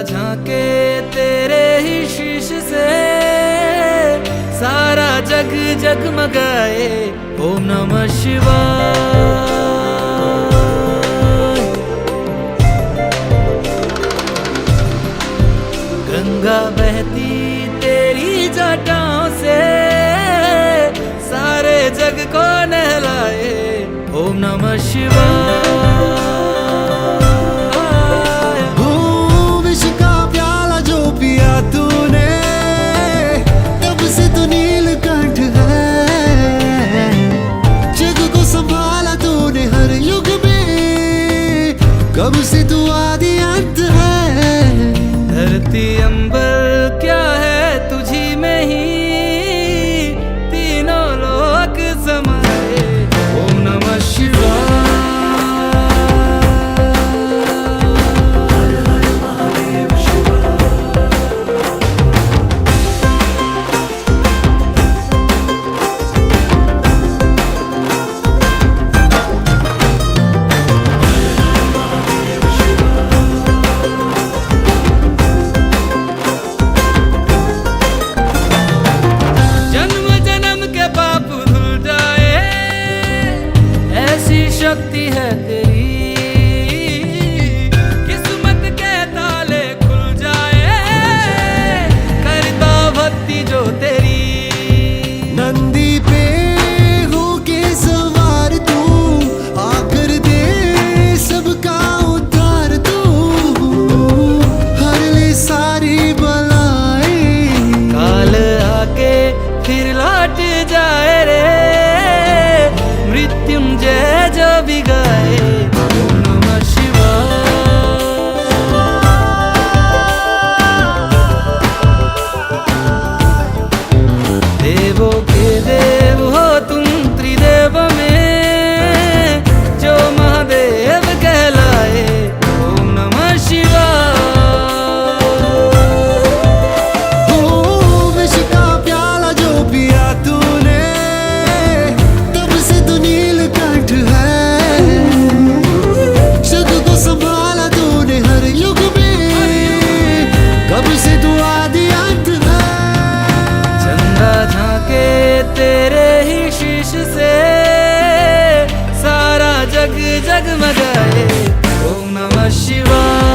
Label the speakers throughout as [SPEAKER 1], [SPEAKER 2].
[SPEAKER 1] झांके तेरे ही शीश से, सारा जग जगमगाए। ओम नमः शिवाय। गंगा बहती तेरी जटाओं से, सारे जग को नहलाए। ओम नमः शिवाय।
[SPEAKER 2] विष का प्याला जो पिया तूने, तब से तो नीलकंठ है। जग को संभाला तूने हर युग में, कब से तू आदि अंत है।
[SPEAKER 1] धरती अंबर क्या है तुझी में ही, तीनों लोक समाए। ओम नमः शिवाय। शक्ति है तेरी, किस्मत के ताले खुल जाए। करता भक्ति जो तेरी।
[SPEAKER 2] नंदी पे होके सवार तू, आकर दे सबका उद्धार तू। हर ले सारी बलाएं,
[SPEAKER 1] काल आके फिर लौट जाए रे। मृत्युंजय जो भी गाए। ओम नमः शिवाय। देवों के देव हो तुम त्रिदेव में, जो महादेव कहलाए। ओम नमः शिवाय।
[SPEAKER 2] विष का प्याला जो पिया तूने, तब से तो नीलकंठ है। जग को संभाला तूने हर युग में, कब से तू आदि अंत है।
[SPEAKER 1] चंदा झांके तेरे ही शीश से, सारा जग जगमगाए। ओम नमः शिवाय।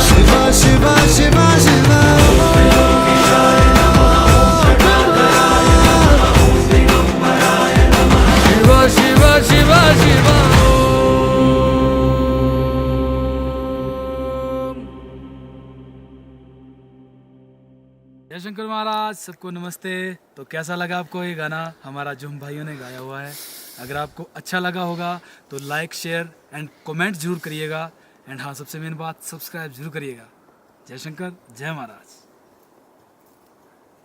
[SPEAKER 2] शिवा शिवा शिवा शिवा।
[SPEAKER 1] शिवा शिवा शिवा शिवा।
[SPEAKER 3] जय शंकर महाराज, सबको नमस्ते। तो कैसा लगा आपको ये गाना? हमारा झूम भाइयों ने गाया हुआ है। अगर आपको अच्छा लगा होगा तो लाइक शेयर एंड कमेंट जरूर करिएगा। एंड हाँ, सबसे मेन बात, सब्सक्राइब जरूर करिएगा। जय शंकर, जय महाराज।